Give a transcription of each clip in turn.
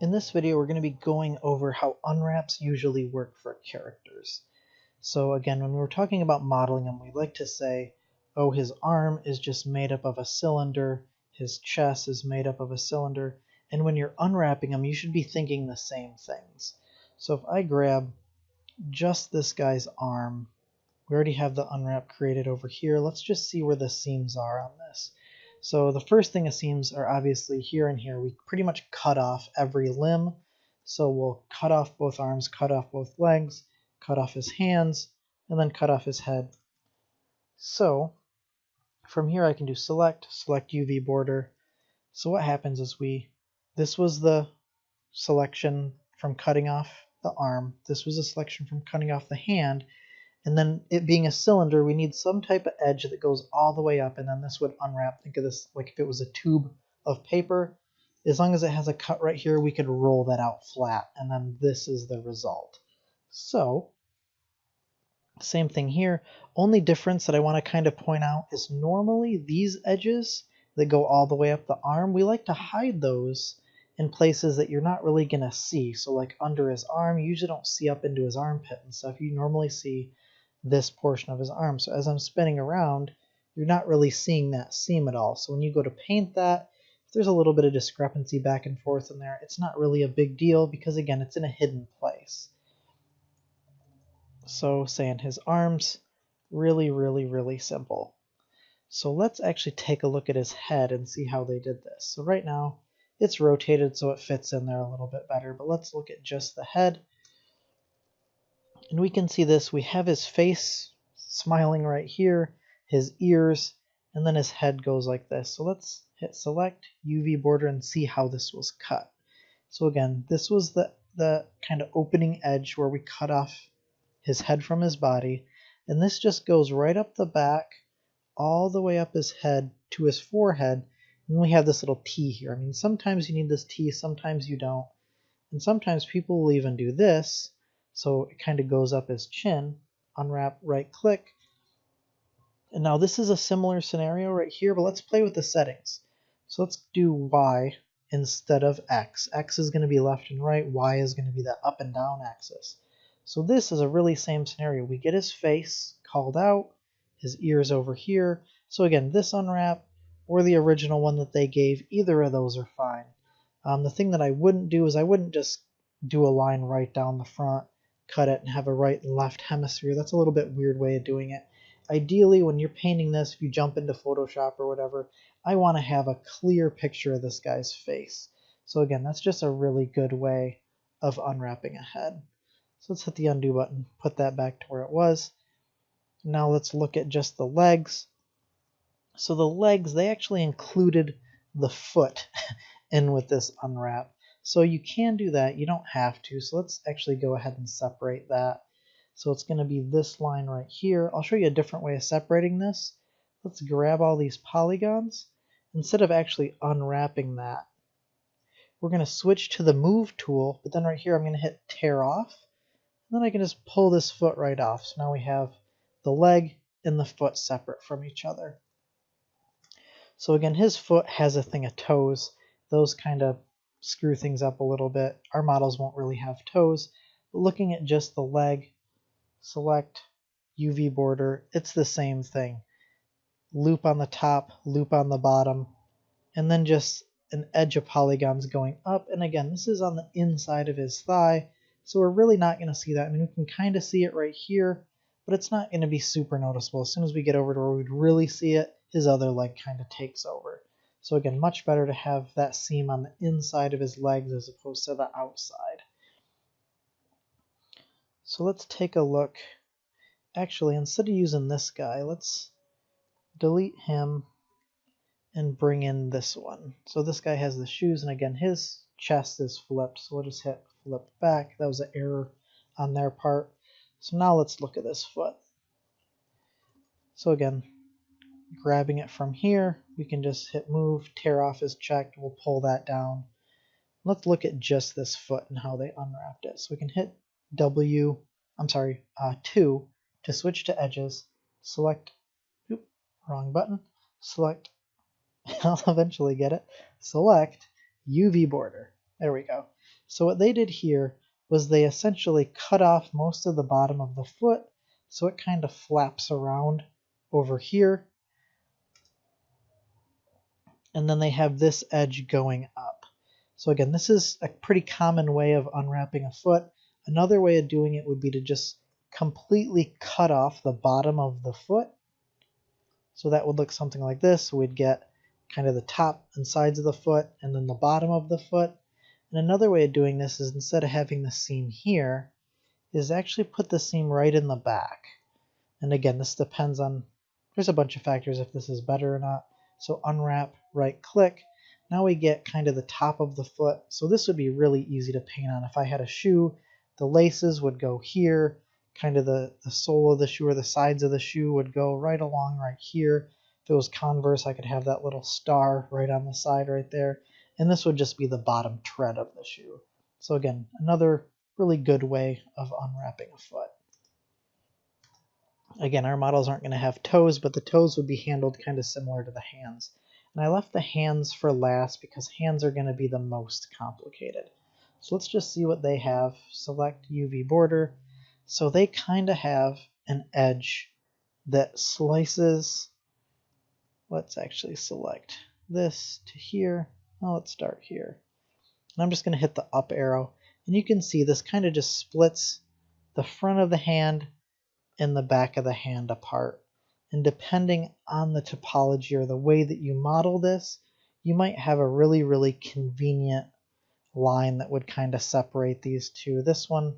In this video, we're going to be going over how unwraps usually work for characters. So again, when we're talking about modeling them, we like to say, oh, his arm is just made up of a cylinder, his chest is made up of a cylinder, and when you're unwrapping them, you should be thinking the same things. So if I grab just this guy's arm, we already have the unwrap created over here. Let's just see where the seams are on this. So the first thing of seams are obviously here and here. We pretty much cut off every limb. So we'll cut off both arms, cut off both legs, cut off his hands, and then cut off his head. So from here I can do select UV border. So what happens is this was the selection from cutting off the arm. This was a selection from cutting off the hand. And then it being a cylinder, we need some type of edge that goes all the way up, and then this would unwrap. Think of this like if it was a tube of paper. As long as it has a cut right here, we could roll that out flat, and then this is the result. So, same thing here. Only difference that I want to kind of point out is normally these edges that go all the way up the arm, we like to hide those in places that you're not really going to see. So like under his arm, you usually don't see up into his armpit and stuff. You normally see this portion of his arm. So as I'm spinning around, you're not really seeing that seam at all. So when you go to paint that, if there's a little bit of discrepancy back and forth in there, it's not really a big deal because again, it's in a hidden place. So saying his arms, really simple. So let's actually take a look at his head and see how they did this. So right now it's rotated so it fits in there a little bit better, but let's look at just the head. And we can see this, we have his face smiling right here, his ears, and then his head goes like this. So let's hit select, UV border, and see how this was cut. So again, this was the kind of opening edge where we cut off his head from his body, and this just goes right up the back, all the way up his head to his forehead, and we have this little T here. I mean, sometimes you need this T, sometimes you don't, and sometimes people will even do this. So it kind of goes up his chin, unwrap, right click. And now this is a similar scenario right here, but let's play with the settings. So let's do Y instead of X. X is going to be left and right, Y is going to be the up and down axis. So this is a really same scenario. We get his face called out, his ears over here. So again, this unwrap or the original one that they gave, either of those are fine. The thing that I wouldn't do is I wouldn't just do a line right down the front, cut it, and have a right and left hemisphere. That's a little bit weird way of doing it. Ideally, when you're painting this, if you jump into Photoshop or whatever, I want to have a clear picture of this guy's face. So again, that's just a really good way of unwrapping a head. So let's hit the undo button, put that back to where it was. Now let's look at just the legs. So the legs, they actually included the foot in with this unwrap. So you can do that, you don't have to. So let's actually go ahead and separate that. So it's going to be this line right here. I'll show you a different way of separating this. Let's grab all these polygons. Instead of actually unwrapping that, we're going to switch to the move tool, but then right here I'm going to hit tear off. And then I can just pull this foot right off. So now we have the leg and the foot separate from each other. So again, his foot has a thing of toes. Those kind of screw things up a little bit. Our models won't really have toes. But looking at just the leg, select UV border, it's the same thing. Loop on the top, loop on the bottom, and then just an edge of polygons going up. And again, this is on the inside of his thigh, so we're really not going to see that. I mean, we can kind of see it right here, but it's not going to be super noticeable. As soon as we get over to where we'd really see it, his other leg kind of takes over. So again, much better to have that seam on the inside of his legs as opposed to the outside. So let's take a look. Actually, instead of using this guy, let's delete him and bring in this one. So this guy has the shoes, and again, his chest is flipped. So we'll just hit flip back. That was an error on their part. So now let's look at this foot. So again, grabbing it from here, we can just hit move, tear off is checked, we'll pull that down. Let's look at just this foot and how they unwrapped it. So we can hit 2 to switch to edges, select, wrong button, select, I'll eventually get it, select UV border. There we go. So what they did here was they essentially cut off most of the bottom of the foot, so it kind of flaps around over here. And then they have this edge going up. So again, this is a pretty common way of unwrapping a foot. Another way of doing it would be to just completely cut off the bottom of the foot. So that would look something like this. We'd get kind of the top and sides of the foot and then the bottom of the foot. And another way of doing this is, instead of having the seam here, is actually put the seam right in the back. And again, this depends on, there's a bunch of factors if this is better or not. So unwrap, right click. Now we get kind of the top of the foot. So this would be really easy to paint on. If I had a shoe, the laces would go here. Kind of the sole of the shoe or the sides of the shoe would go right along right here. If it was Converse, I could have that little star right on the side right there. And this would just be the bottom tread of the shoe. So again, another really good way of unwrapping a foot. Again, our models aren't going to have toes, but the toes would be handled kind of similar to the hands. And I left the hands for last because hands are going to be the most complicated. So let's just see what they have. Select UV border. So they kind of have an edge that slices. Let's actually select this to here. Well, let's start here. And I'm just going to hit the up arrow. And you can see this kind of just splits the front of the hand and the back of the hand apart. And depending on the topology or the way that you model this, you might have a really, really convenient line that would kind of separate these two. This one,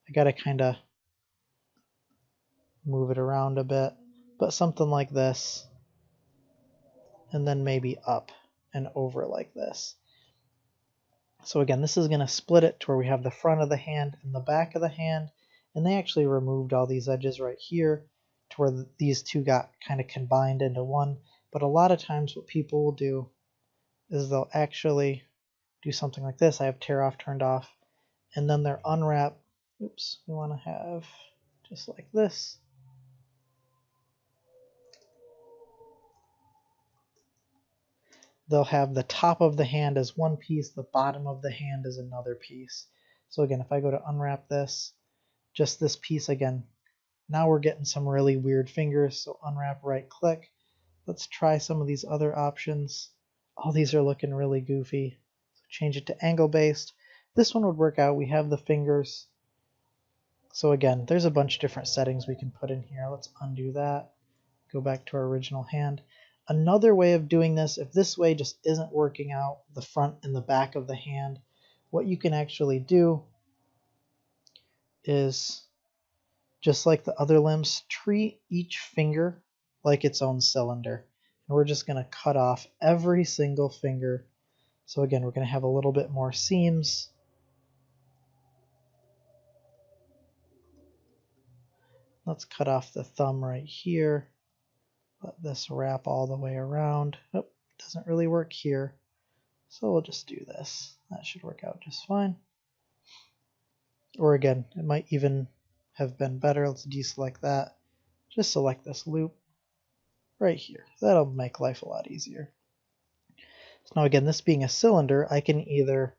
I got to kind of move it around a bit, but something like this, and then maybe up and over like this. So again, this is going to split it to where we have the front of the hand and the back of the hand, and they actually removed all these edges right here to where these two got kind of combined into one. But a lot of times what people will do is they'll actually do something like this. I have tear off turned off, and then their unwrap, oops, we want to have just like this. They'll have the top of the hand as one piece, the bottom of the hand is another piece. So again, if I go to unwrap this, just this piece again, now we're getting some really weird fingers. So unwrap, right click. Let's try some of these other options. All these are looking really goofy. So change it to angle based. This one would work out. We have the fingers. So again, there's a bunch of different settings we can put in here. Let's undo that. Go back to our original hand. Another way of doing this, if this way just isn't working out, the front and the back of the hand, what you can actually do is, just like the other limbs, treat each finger like its own cylinder. And we're just going to cut off every single finger. So again, we're going to have a little bit more seams. Let's cut off the thumb right here. Let this wrap all the way around. Oh, doesn't really work here. So we'll just do this. That should work out just fine. Or again, it might even have been better. Let's deselect that. Just select this loop right here. That'll make life a lot easier. So now again, this being a cylinder, I can either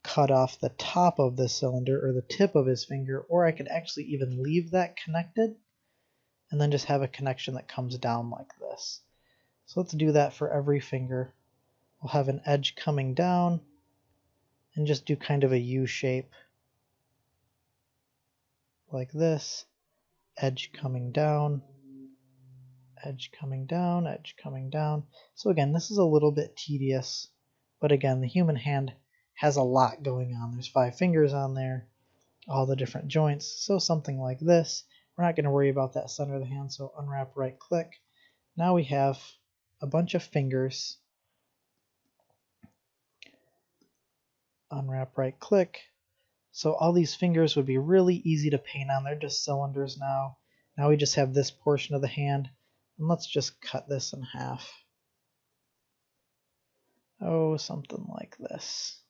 cut off the top of the cylinder or the tip of his finger, or I could actually even leave that connected and then just have a connection that comes down like this. So let's do that for every finger. We'll have an edge coming down and just do kind of a U shape like this. Edge coming down, edge coming down, edge coming down. So again, this is a little bit tedious, but again, the human hand has a lot going on. There's 5 fingers on there, all the different joints. So something like this. We're not going to worry about that center of the hand, so unwrap, right click. Now we have a bunch of fingers. Unwrap, right click. So all these fingers would be really easy to paint on. They're just cylinders now. Now we just have this portion of the hand. And let's just cut this in half. Oh, something like this.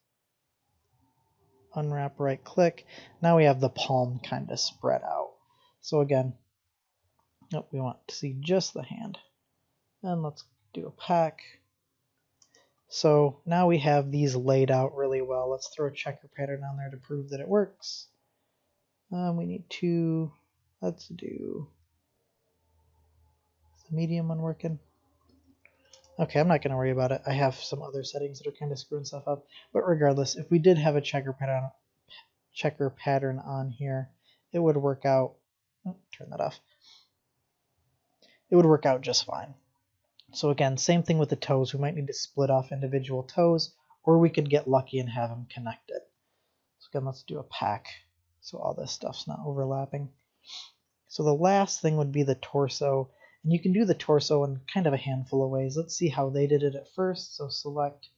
Unwrap, right click. Now we have the palm kind of spread out. So again, we want to see just the hand. And let's do a pack. So now we have these laid out really well. Let's throw a checker pattern on there to prove that it works. We need to, let's do, is the medium one working? Okay, I'm not going to worry about it. I have some other settings that are kind of screwing stuff up. But regardless, if we did have a checker pattern on here, it would work out. Oh, turn that off. It would work out just fine. So again, same thing with the toes. We might need to split off individual toes, or we could get lucky and have them connected. So again, let's do a pack so all this stuff's not overlapping. So the last thing would be the torso. And you can do the torso in kind of a handful of ways. Let's see how they did it at first. So select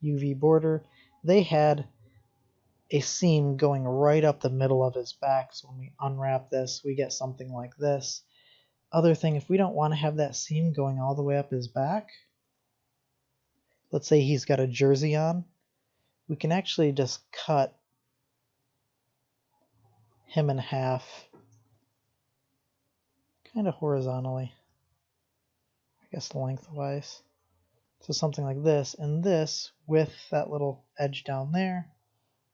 UV border. They had a seam going right up the middle of his back. So when we unwrap this, we get something like this. Other thing, if we don't want to have that seam going all the way up his back, let's say he's got a jersey on, we can actually just cut him in half, kind of horizontally, I guess lengthwise. So something like this, and this with that little edge down there,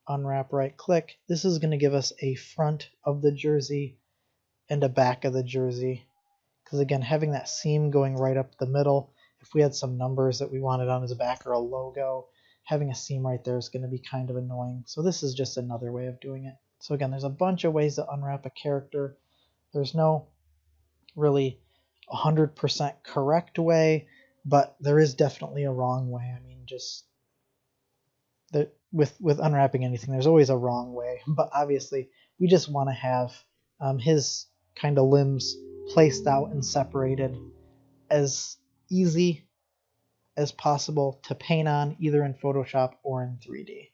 unwrap, right click. This is going to give us a front of the jersey and a back of the jersey. Because again, having that seam going right up the middle, if we had some numbers that we wanted on his back or a logo, having a seam right there is going to be kind of annoying. So this is just another way of doing it. So again, there's a bunch of ways to unwrap a character. There's no really 100% correct way, but there is definitely a wrong way. I mean, just with unwrapping anything, there's always a wrong way. But obviously, we just want to have his kind of limbs placed out and separated as easy as possible to paint on, either in Photoshop or in 3D.